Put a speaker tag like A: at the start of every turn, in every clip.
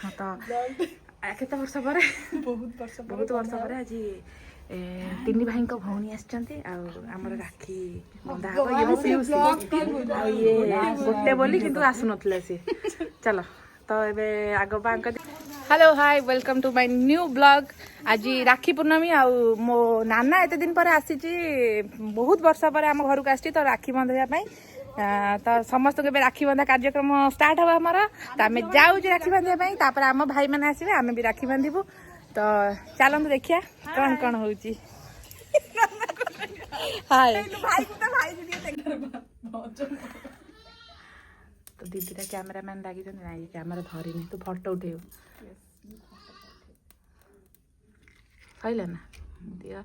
A: तो केते वर्ष पर बहुत वर्ष पर आज 3 भाई भौणी आमर राखी बंधा ये गोटे बोली किंतु आसु नथिले सी चलो तो एबे आगो बांक hello hi welcome to my new blog आज राखी पूर्णमी आ मो नाना एते दिन पर आसी बहुत वर्ष पर आम घर को आसी तो राखी बंधा तो समस्त के राखी बंधा कार्यक्रम स्टार्ट हम आमर तो आम जाऊ राखी बांधा आम भाई मैंने आसवे आम भी राखी बांधबू तो चलते देखिया कौन कौन हो तो दीदी कैमरामैन लगी कैमेरा धरनी तू फोटो उठेबू कहले ना दिया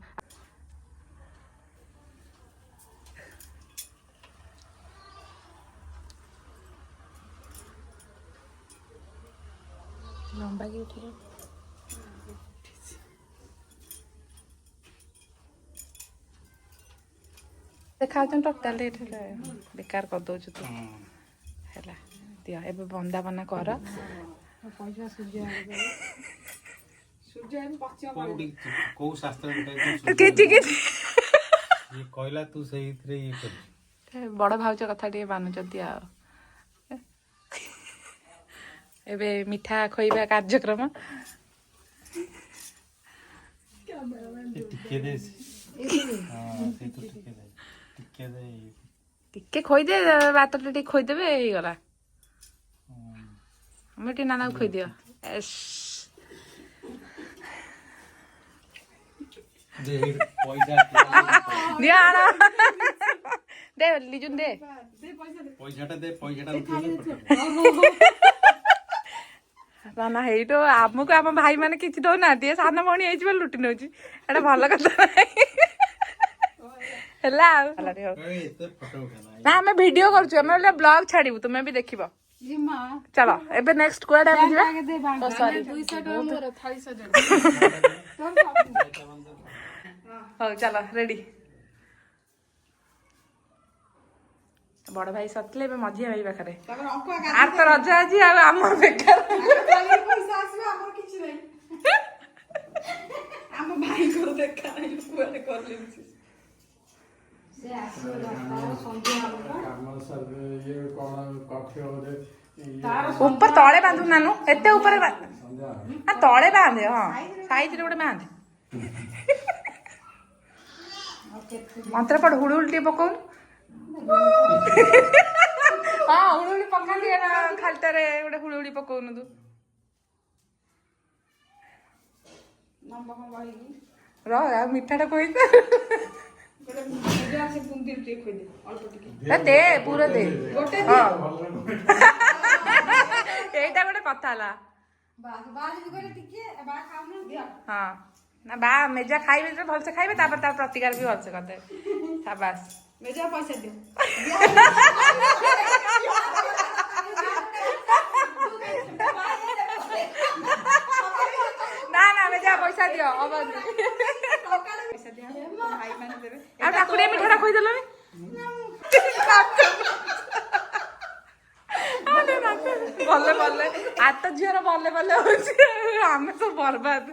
A: लंबा की उठे देखा टोटाल बेकार कर दौ तू है दिया ए बंदा बना कर बड़ भाउज कथा टे मानुचती एबे मिठा खोइबा कार्यक्रम टिके खोइदे बात टे खोइदेबे गला टी नाना को खोई दियो दिया दे लिजुन दे ना है तो आमको आम भाई मैंने किसी दौना सान भणी हो लुटि नौ भल कथा ना आम भिड कर ब्लॉग छाड़ू तुम्हें भी देख चलो एबे नेक्स्ट कुआडे हम जिबा ओ सॉरी 200 टका मोर थाली सजन हो चलो रेडी बड़ भाई सतले एबे मझिया भाई पाखरे आर तो रजा आजी आ हमर बेकार पैसा आसबे हमर किछ नै हम भाई को देखा नै कुआडे कर लेछि से आसो संध्या काम सब ये कोन कॉफी होदे ऊपर तले बांधु नानु एते ऊपर तले बांधे हाँ साइज रे गोटे बांधे मंत्र पढ़ हुड़ुल टी पकाउन हाँ हुड़ुली पकाती है ना खालटारे गोटे हुड़ुली पकाउन तू रह मिठाटा कहि दे पूरा दे এইটা গোটে কথা হলা हाँ ना बा मेजा खाइबे तो भलसे खाइबे तापर तार प्रतिकार भी भलसे कर दे शाबाश मेजा पैसा दियो ना ना मेजा पैसा दियो अब पैसा दियो भाई माने देबे आ ठाकुरे मिठारा खोइ देलो बल्ले बल्ले आत झीर बल्ले बल्ले आम सब बर्बाद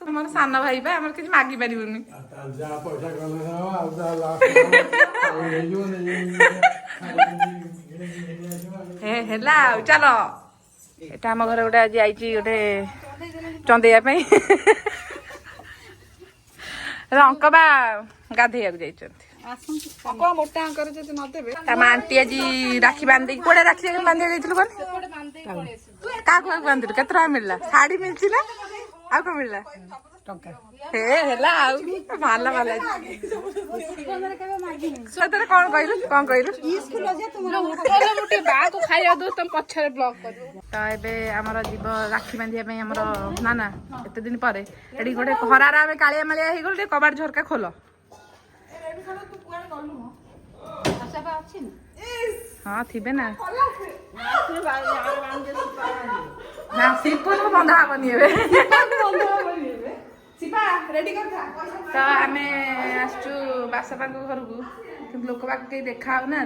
A: तुम सान भाई बा आम कि मागि पारूनी चलो एटा आम घर गोटे आज आई गोटे चंदेया अंक बा गाधेया मोटा आंटी आज राखी बांधे कोड़े राखी बांधे क्या बांधिलु के मिलला शाढ़ी मिलची ना आ को मिलला माला माला कौन कहलु खाइया दो तुम पछरे ब्लॉग कर तो एबे हमर जीव राखी बांधिया पे हमर नाना एते दिन परे एडी गोटे खरार आमे कालिया मालिया हे गोटे कबाड़ झरका खोलो हाँ थी ना ना सिपुन को बंधा हबनी तो आम आसचु बासपा घर को लोक बाक कहीं देखा ना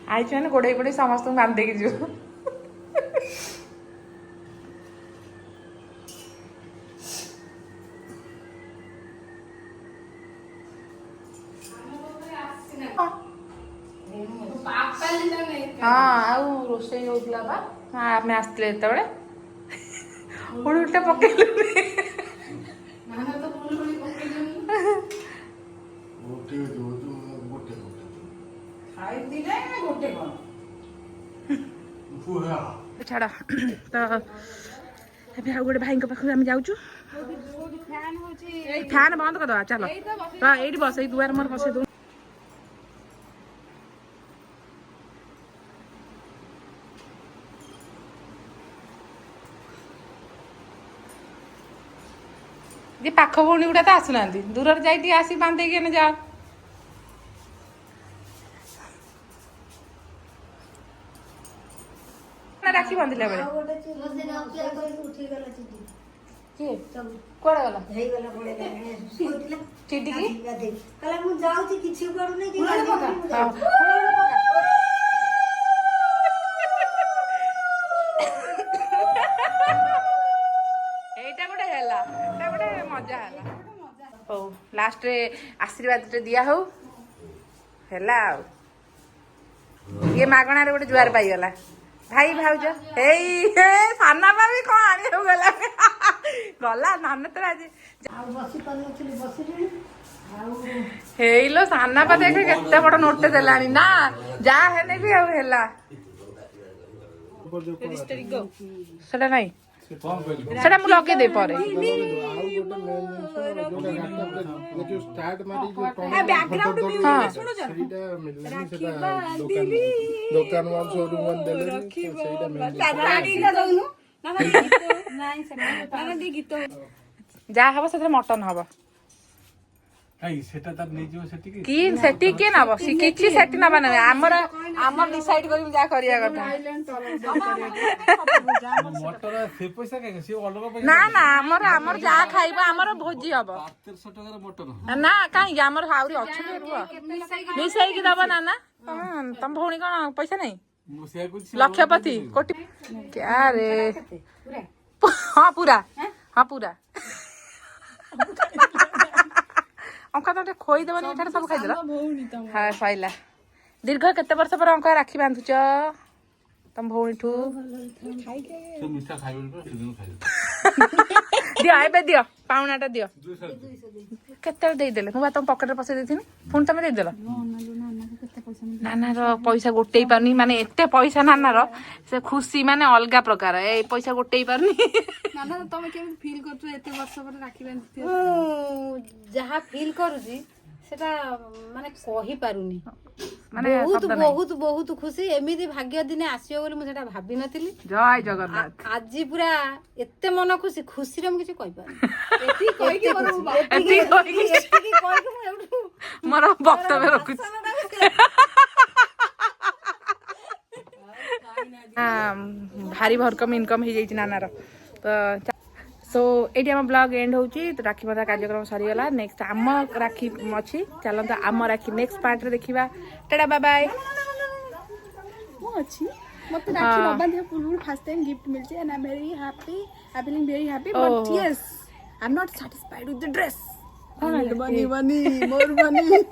A: आईची मैंने गोड़े गोड़े समस्त बांध देगी जो हाँ आउ रोषे होता बा हाँ आम आसते जो उल्टा पकड़ छाड़ तो ଏବେ ଆଉ ଗୋଟେ ଭାଇଙ୍କ ପାଖକୁ ଆମେ ଯାଉଛୁ ଫ୍ୟାନ୍ ବନ୍ଦ କରିଦବା ଚାଲ ତ ଏଇଠି ବସ ଏଇ ଦୁଆର ମୋର ବସେଇ ଦଉ ଯେ ପାଖ ଭଉଣୀ ଗୁଡା ତ ଆସୁନାହାନ୍ତି ଦୂରରେ ଯାଇ ଟିକେ ଆସି ବାନ୍ଧେଇକି ଏନେ ଯାଅ ରାକ୍ଷୀ ବାନ୍ଧିଲା ବେଳେ କୁଆଡେ ଗଲା ଚିଟିକି
B: ମୁଁ ଯାଉଛି କିଛି କରୁନି
A: ଏଇଟା ଗୋଟେ ହେଲା ଏଇଟା ଗୋଟେ ମଜା ହେଲା ହଉ ଲାଷ୍ଟରେ ଆଶୀର୍ବାଦଟେ ଦିଆ ହଉ ହେଲା ଆଉ ଇଏ ମାଗଣାରେ ଗୋଟେ ଜୁଆର ପାଇଗଲା भाई भाउज हेई हे साना बाबी कौन आनी हो गला गला नान तो आज
B: बसी पानथली बसिली
A: हेई लो साना पा देखे केते बड़ नोट देलानी ना जा हेने भी आ हेला सेटा नहीं सेटा मु लगे दे पारे जा हब से मटन हम कि सेठी किए नब किछि सेठी नबा नै हमर हमर डिसाइड करिम जा करिया कथा ना ना हमर हमर जा खाइबा हमर भोजी हब 1300 टका मटन ना काई हमर हाउरी अछि रुआ मिसाई कि दबा ना ना तम भौणी कोन पैसा नै लक्षपति कोटी क्या रे हां पूरा अंका तो खोई देबनी एठार सब खाइ देला हां सइला दीर्घ केते वर्ष पर अंका राखी बांधुच तम भौणी ठू से मीठा खाइबो दियो आबे दियो पाउनाटा दियो केते दे देले मु तुम पॉकेट पसे देथिन फोन तमे दे देला नाना रो पैसा गोटेई पारनी माने एते पैसा नाना रो से खुशी माने अलगा प्रकार ए पैसा गोटेई पारनी
C: नाना तमे केम फील करछु एते वर्ष पर राखी बांधती
B: जहा फील करूजी सेटा माने कहि पारुनी
A: माने
B: बहुत बहुत बहुत खुशी एमिति भाग्य दिने आसियो बोली मु सेटा भाबी नथिली
A: जय जगन्नाथ
B: आज पूरा एते मन खुशी खुशी रे मु किछ कहि पार
C: एती कहि के
A: मोर वक्तव्य रखु भारी भरकम इनकम हो जाइए नानार तो सो ये आम ब्लॉग एंड होची तो राखी बंधा कार्यक्रम सरीगला नेक्स्ट आम राखी अच्छी चलता आम राखी नेक्स्ट पार्ट रे देखिबा टाटा बाय बाय
C: मो अछि मते राखी बांधे पूर्व फर्स्ट टाइम गिफ्ट मिलचे and I am very happy I feeling very happy but yes I am not satisfied with the dress बनी मोर बनी